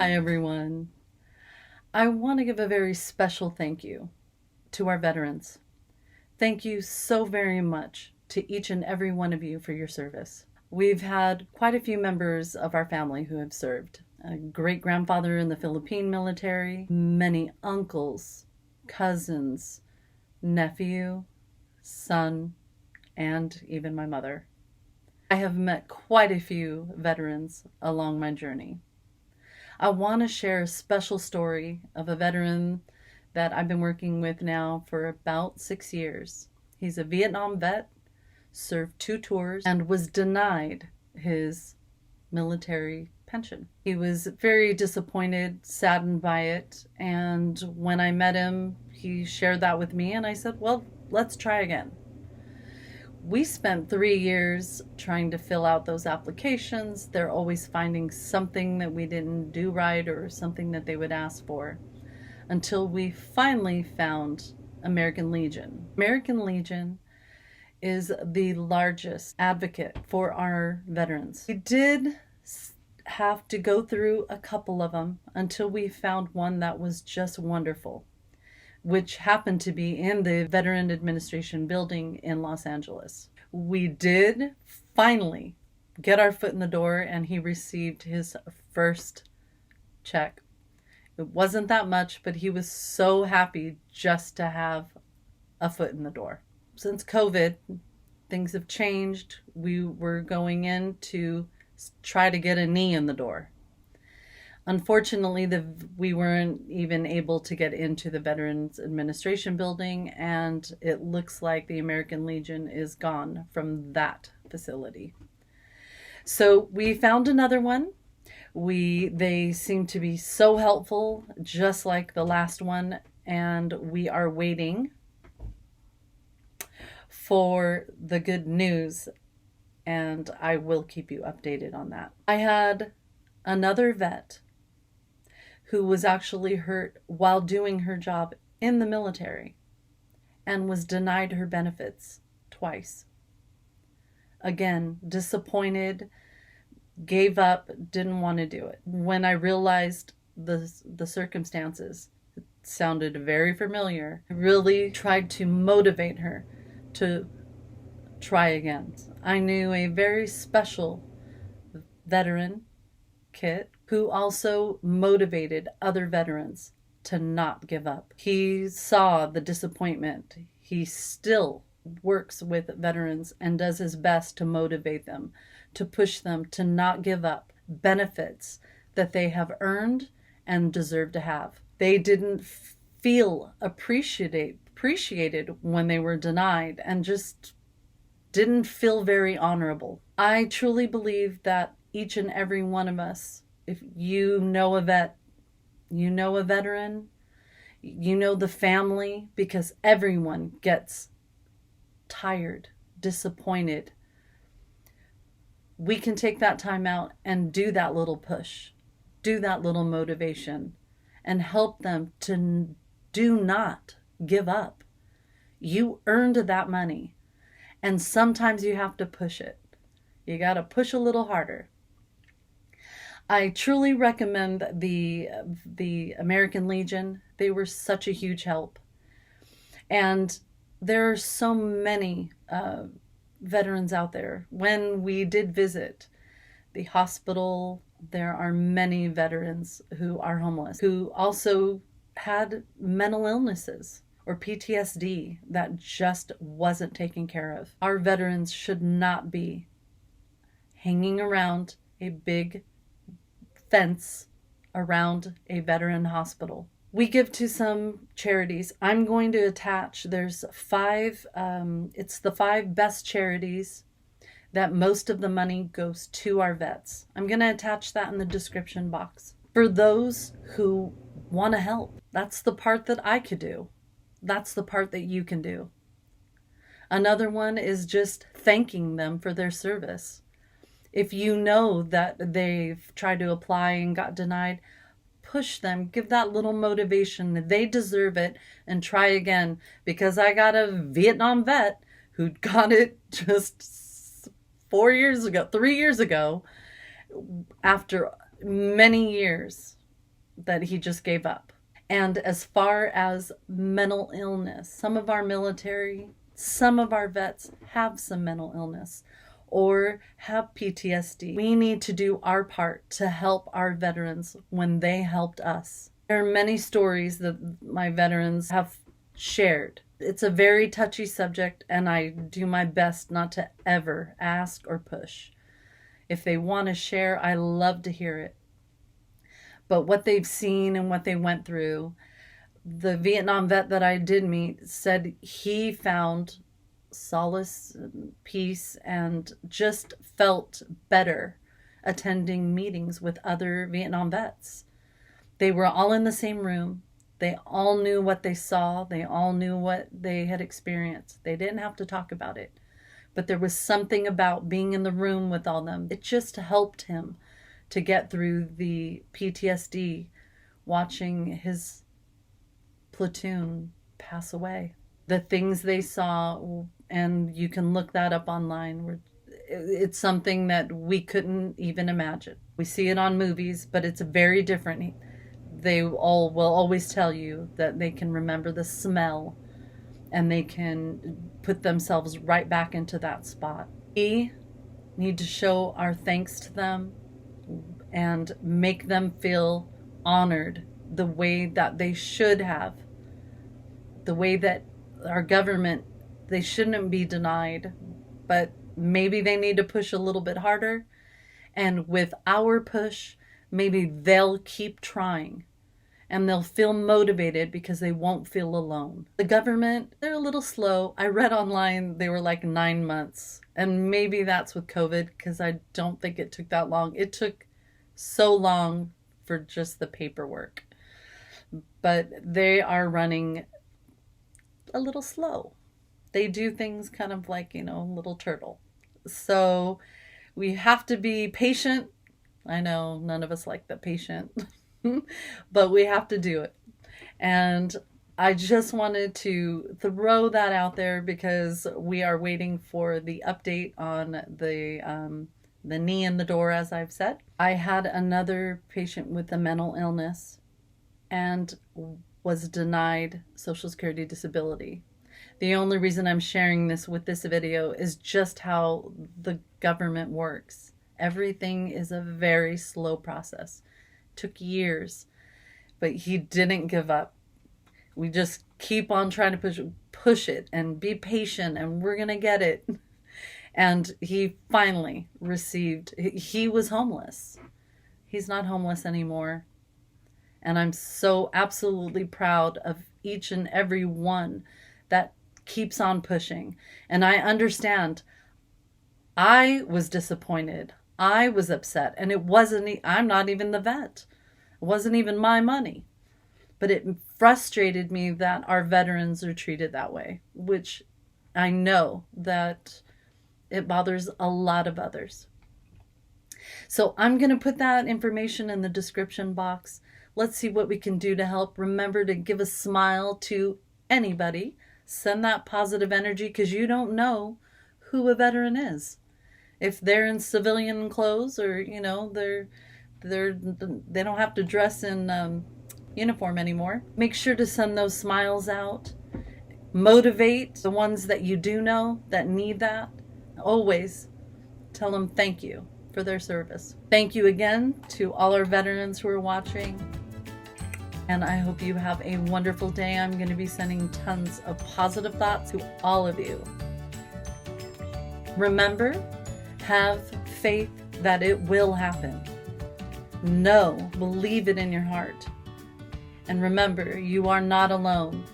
Hi, everyone. I want to give a very special thank you to our veterans. Thank you so very much to each and every one of you for your service. We've had quite a few members of our family who have served. A great grandfather in the Philippine military, many uncles, cousins, nephew, son, and even my mother. I have met quite a few veterans along my journey. I want to share a special story of a veteran that I've been working with now for about 6 years. He's a Vietnam vet, served 2 tours, and was denied his military pension. He was very disappointed, saddened by it, and when I met him, he shared that with me, and I said, well, let's try again. We spent 3 years trying to fill out those applications. They're always finding something that we didn't do right or something that they would ask for, until we finally found American Legion. American Legion is the largest advocate for our veterans. We did have to go through a couple of them until we found one that was just wonderful, which happened to be in the Veteran Administration building in Los Angeles. We did finally get our foot in the door, and he received his first check. It wasn't that much, but he was so happy just to have a foot in the door. Since COVID, things have changed. We were going in to try to get a knee in the door. Unfortunately, we weren't even able to get into the Veterans Administration building, and it looks like the American Legion is gone from that facility. So we found another one. They seem to be so helpful, just like the last one, and we are waiting for the good news, and I will keep you updated on that. I had another vet who was actually hurt while doing her job in the military and was denied her benefits twice. Again, disappointed, gave up, didn't want to do it. When I realized the circumstances, it sounded very familiar. I really tried to motivate her to try again. I knew a very special veteran, Kit, who also motivated other veterans to not give up. He saw the disappointment. He still works with veterans and does his best to motivate them, to push them to not give up benefits that they have earned and deserve to have. They didn't feel appreciated when they were denied, and just didn't feel very honorable. I truly believe that each and every one of us, if you know a vet, you know a veteran, you know the family, because everyone gets tired, disappointed. We can take that time out and do that little push, do that little motivation, and help them to do not give up. You earned that money, and sometimes you have to push it. You got to push a little harder. I truly recommend the American Legion. They were such a huge help. And there are so many veterans out there. When we did visit the hospital, there are many veterans who are homeless, who also had mental illnesses or PTSD that just wasn't taken care of. Our veterans should not be hanging around a big fence around a veteran hospital. We give to some charities. I'm going to attach, there's 5, it's the 5 best charities that most of the money goes to our vets. I'm going to attach that in the description box. For those who want to help, that's the part that I could do. That's the part that you can do. Another one is just thanking them for their service. If you know that they've tried to apply and got denied, push them, give that little motivation. They deserve it, and try again. Because I got a Vietnam vet who got it just 3 years ago, after many years that he just gave up. And as far as mental illness, some of our vets have some mental illness or have PTSD. We need to do our part to help our veterans when they helped us. There are many stories that my veterans have shared. It's a very touchy subject, and I do my best not to ever ask or push. If they want to share, I love to hear it. But what they've seen and what they went through, the Vietnam vet that I did meet said he found solace, peace, and just felt better attending meetings with other Vietnam vets. They were all in the same room. They all knew what they saw. They all knew what they had experienced. They didn't have to talk about it. But there was something about being in the room with all them. It just helped him to get through the PTSD, watching his platoon pass away. The things they saw, and you can look that up online, it's something that we couldn't even imagine. We see it on movies, but it's very different. They all will always tell you that they can remember the smell and they can put themselves right back into that spot. We need to show our thanks to them and make them feel honored the way that they should have, the way that our government, they shouldn't be denied, but maybe they need to push a little bit harder. And with our push, maybe they'll keep trying and they'll feel motivated because they won't feel alone. The government, they're a little slow. I read online they were like 9 months, and maybe that's with COVID, because I don't think it took that long. It took so long for just the paperwork, but they are running a little slow. They do things kind of like, little turtle. So we have to be patient. I know none of us like the patient, but we have to do it. And I just wanted to throw that out there because we are waiting for the update on the knee in the door, as I've said. I had another patient with a mental illness and was denied Social Security disability. The only reason I'm sharing this with this video is just how the government works. Everything is a very slow process. It took years, but he didn't give up. We just keep on trying to push it and be patient, and we're going to get it. And he finally received, he was homeless. He's not homeless anymore. And I'm so absolutely proud of each and every one that keeps on pushing. And I understand. I was disappointed. I was upset. And I'm not even the vet. It wasn't even my money. But it frustrated me that our veterans are treated that way, which I know that it bothers a lot of others. So I'm going to put that information in the description box. Let's see what we can do to help. Remember to give a smile to anybody. Send that positive energy, because you don't know who a veteran is. If they're in civilian clothes, or they don't have to dress in uniform anymore. Make sure to send those smiles out. Motivate the ones that you do know that need that. Always tell them thank you for their service. Thank you again to all our veterans who are watching. And I hope you have a wonderful day. I'm going to be sending tons of positive thoughts to all of you. Remember, have faith that it will happen. Believe it in your heart. And remember, you are not alone.